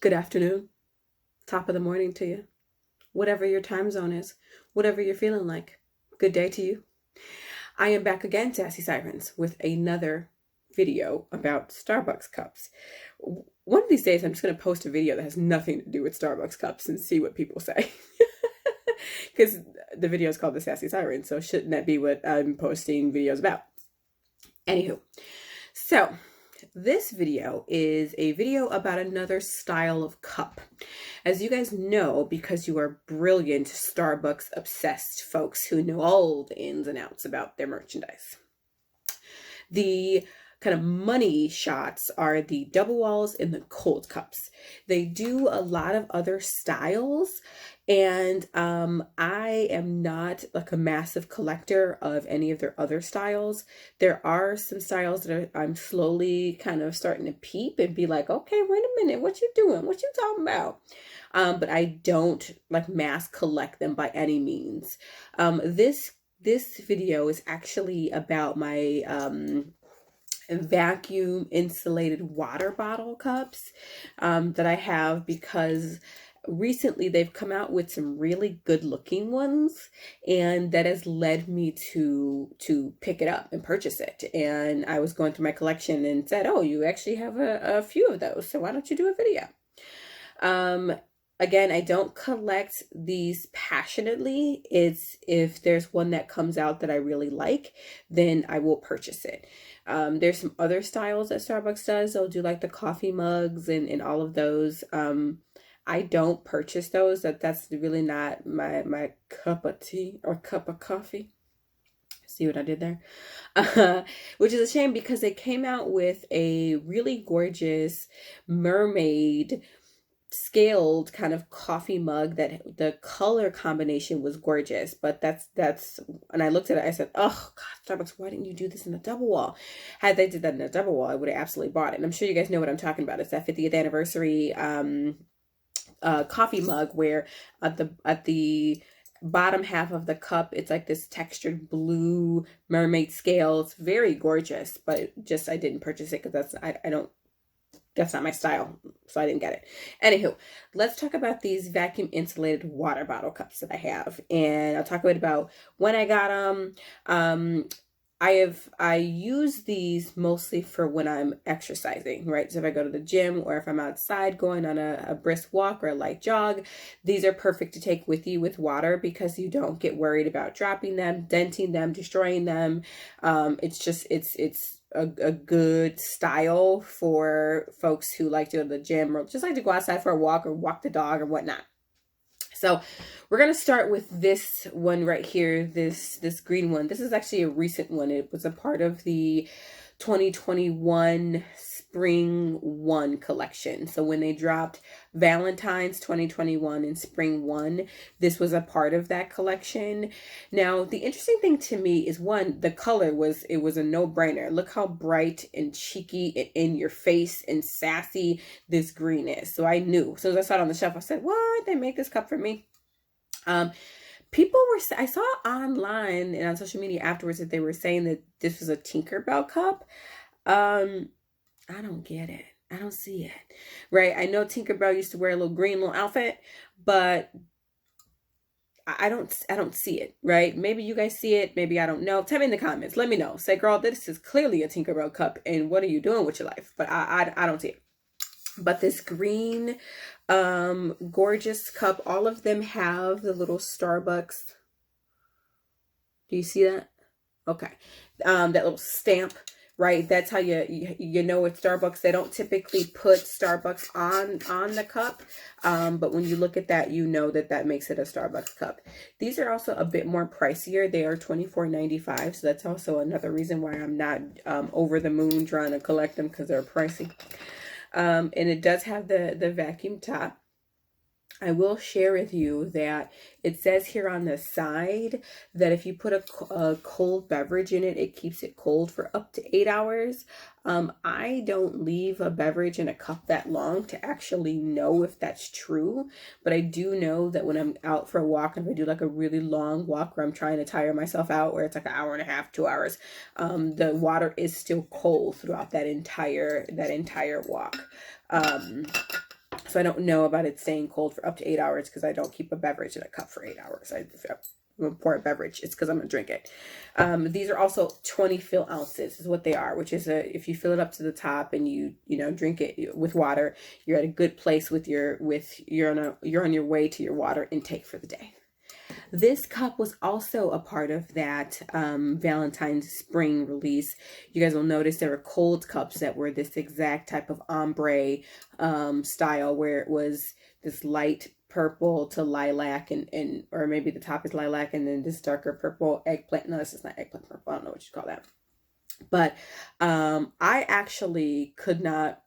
Good afternoon, top of the morning to you, whatever your time zone is, whatever you're feeling like. Good day to you. I am back again, Sassy Sirens, with another video about Starbucks cups. One of these days, I'm just going to post a video that has nothing to do with Starbucks cups and see what people say. Because the video is called the Sassy Sirens, so shouldn't that be what I'm posting videos about? Anywho, so this video is a video about another style of cup. As you guys know, because you are brilliant Starbucks obsessed folks who know all the ins and outs about their merchandise, the kind of money shots are the double walls and the cold cups. They do a lot of other styles, and I am not like a massive collector of any of their other styles. There are some styles that I'm slowly kind of starting to peep and be like, okay, wait a minute, what you doing? What you talking about? But I don't like mass collect them by any means. This video is actually about my vacuum insulated water bottle cups that I have, because recently they've come out with some really good looking ones, and that has led me to pick it up and purchase it. And I was going through my collection and said, oh, you actually have a few of those, so why don't you do a video? Again, I don't collect these passionately. It's if there's one that comes out that I really like, then I will purchase it. There's some other styles that Starbucks does. They'll do like the coffee mugs and all of those. I don't purchase those. That's really not my cup of tea or cup of coffee. See what I did there? Which is a shame, because they came out with a really gorgeous mermaid scaled kind of coffee mug that the color combination was gorgeous, but that's and I looked at it, I said, oh God, Starbucks, why didn't you do this in a double wall? Had they did that in a double wall, I would have absolutely bought it. And I'm sure you guys know what I'm talking about. It's that 50th anniversary coffee mug where at the bottom half of the cup, it's like this textured blue mermaid scale. It's very gorgeous, but just I didn't purchase it because that's not my style, so I didn't get it. Anywho, let's talk about these vacuum insulated water bottle cups that I have, and I'll talk a bit about when I got them. I use these mostly for when I'm exercising, right? So if I go to the gym, or if I'm outside going on a brisk walk or a light jog, these are perfect to take with you with water, because you don't get worried about dropping them, denting them, destroying them. It's a good style for folks who like to go to the gym or just like to go outside for a walk or walk the dog or whatnot. So we're going to start with this one right here, this green one. This is actually a recent one. It was a part of the 2021 Spring 1 collection. So when they dropped Valentine's 2021 and Spring 1, this was a part of that collection. Now, the interesting thing to me is, one, the color was a no-brainer. Look how bright and cheeky and in your face and sassy this green is. So I knew. So as I saw it on the shelf, I said, what? They make this cup for me? I saw online and on social media afterwards that they were saying that this was a Tinkerbell cup. I don't get it. I don't see it, right? I know Tinkerbell used to wear a little green little outfit, but I don't see it, right? Maybe you guys see it. Maybe I don't know. Tell me in the comments. Let me know. Say, girl, this is clearly a Tinkerbell cup, and what are you doing with your life? But I don't see it. But this green, gorgeous cup, all of them have the little Starbucks. Do you see that? Okay. That little stamp, right? That's how you know it's Starbucks. They don't typically put Starbucks on the cup, but when you look at that, you know that makes it a Starbucks cup. These are also a bit more pricier. They are $24.95, so that's also another reason why I'm not over the moon trying to collect them, because they're pricey. And it does have the vacuum top. I will share with you that it says here on the side that if you put a cold beverage in it, it keeps it cold for up to 8 hours. I don't leave a beverage in a cup that long to actually know if that's true, but I do know that when I'm out for a walk, and if I do like a really long walk where I'm trying to tire myself out, where it's like an hour and a half, 2 hours, the water is still cold throughout that entire walk. So I don't know about it staying cold for up to 8 hours because I don't keep a beverage in a cup for 8 hours. If I'm gonna pour a beverage, it's because I'm gonna drink it. These are also 20 fill ounces is what they are, which is if you fill it up to the top and you know drink it with water, you're at a good place you're on your way to your water intake for the day. This cup was also a part of that Valentine's spring release. You guys will notice there were cold cups that were this exact type of ombre style, where it was this light purple to lilac and or maybe the top is lilac and then this darker purple eggplant. No, this is not eggplant purple. I don't know what you call that. But I actually could not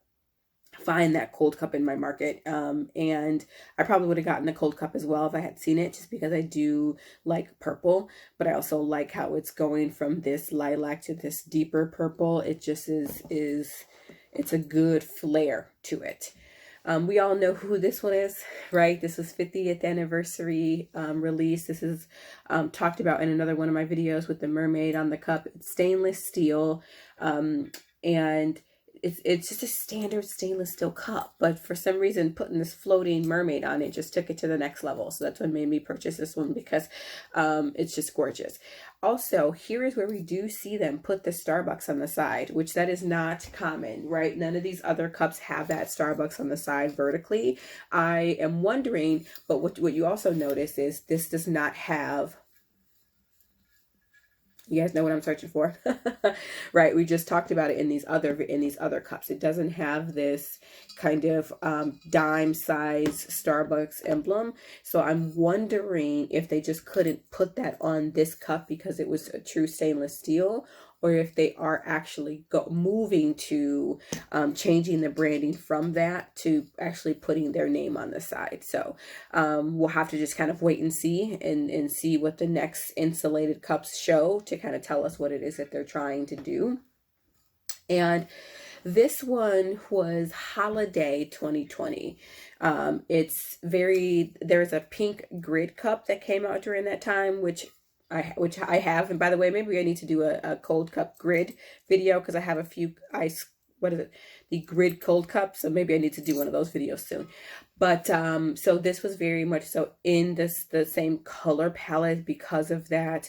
find that cold cup in my market, and I probably would have gotten the cold cup as well if I had seen it, just because I do like purple, but I also like how it's going from this lilac to this deeper purple. It just it's a good flair to it. We all know who this one is, right? This was 50th anniversary release. This is talked about in another one of my videos with the mermaid on the cup. It's stainless steel, and it's just a standard stainless steel cup, but for some reason putting this floating mermaid on it just took it to the next level. So that's what made me purchase this one, because it's just gorgeous. Also, here is where we do see them put the Starbucks on the side, which that is not common, right? None of these other cups have that Starbucks on the side vertically. I am wondering, but what you also notice is this does not have, you guys know what I'm searching for, right? We just talked about it in these other cups. It doesn't have this kind of dime size Starbucks emblem. So I'm wondering if they just couldn't put that on this cup because it was a true stainless steel, or if they are actually moving to changing the branding from that to actually putting their name on the side. So we'll have to just kind of wait and see and see what the next Insulated cups show to kind of tell us what it is that they're trying to do. And this one was Holiday 2020. There's a pink grid cup that came out during that time, which I have. And by the way, maybe I need to do a cold cup grid video, because I have a few the grid cold cups. So maybe I need to do one of those videos soon. But so this was very much so in the same color palette because of that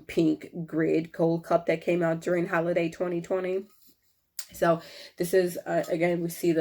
pink grid cold cup that came out during Holiday 2020. So this is again, we see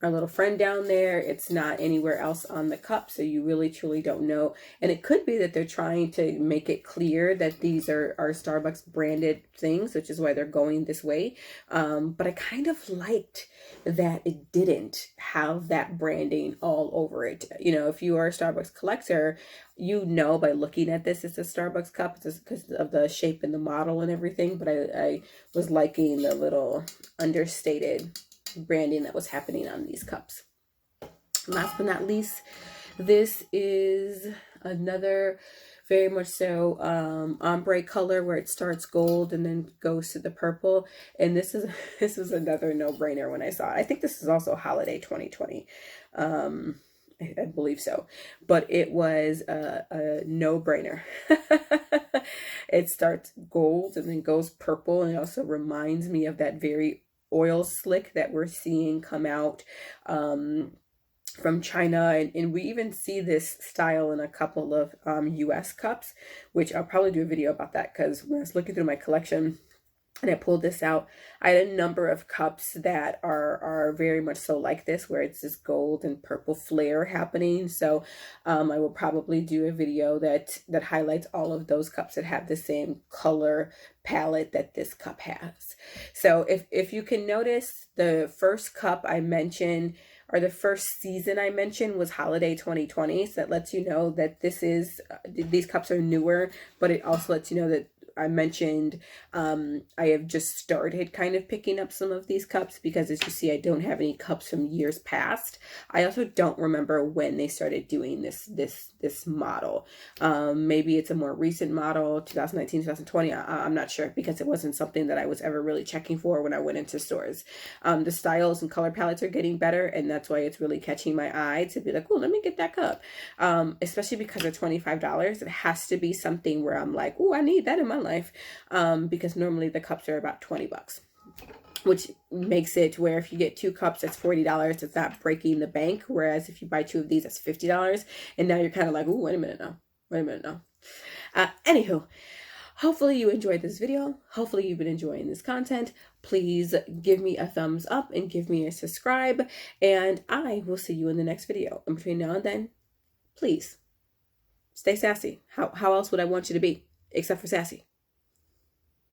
our little friend down there. It's not anywhere else on the cup, so you really truly don't know. And it could be that they're trying to make it clear that these are Starbucks branded things, which is why they're going this way. But I kind of liked that it didn't have that branding all over it. You know, if you are a Starbucks collector, you know by looking at this, it's a Starbucks cup just because of the shape and the model and everything. But I was liking the little understated branding that was happening on these cups. Last but not least, this is another very much so ombre color, where it starts gold and then goes to the purple. And this is another no-brainer when I saw it. I think this is also Holiday 2020. I believe so, but it was a no-brainer. It starts gold and then goes purple, and it also reminds me of that very oil slick that we're seeing come out from China, and we even see this style in a couple of US cups, which I'll probably do a video about that, because when I was looking through my collection and I pulled this out, I had a number of cups that are very much so like this, where it's this gold and purple flare happening. So I will probably do a video that highlights all of those cups that have the same color palette that this cup has. So if you can notice, the first cup I mentioned, or the first season I mentioned, was Holiday 2020. So that lets you know that these cups are newer, but it also lets you know that I mentioned I have just started kind of picking up some of these cups, because as you see, I don't have any cups from years past. I also don't remember when they started doing this model. Maybe it's a more recent model, 2019, 2020. I'm not sure, because it wasn't something that I was ever really checking for when I went into stores. The styles and color palettes are getting better, and that's why it's really catching my eye to be like, oh, let me get that cup. Especially because they're $25. It has to be something where I'm like, oh, I need that in my life, because normally the cups are about 20 bucks. which makes it where if you get 2 cups, that's $40. It's not breaking the bank. Whereas if you buy 2 of these, that's $50. And now you're kind of like, ooh, wait a minute now. Wait a minute now. Anywho, hopefully you enjoyed this video. Hopefully you've been enjoying this content. Please give me a thumbs up and give me a subscribe. And I will see you in the next video. And between now and then, please stay sassy. How else would I want you to be except for sassy?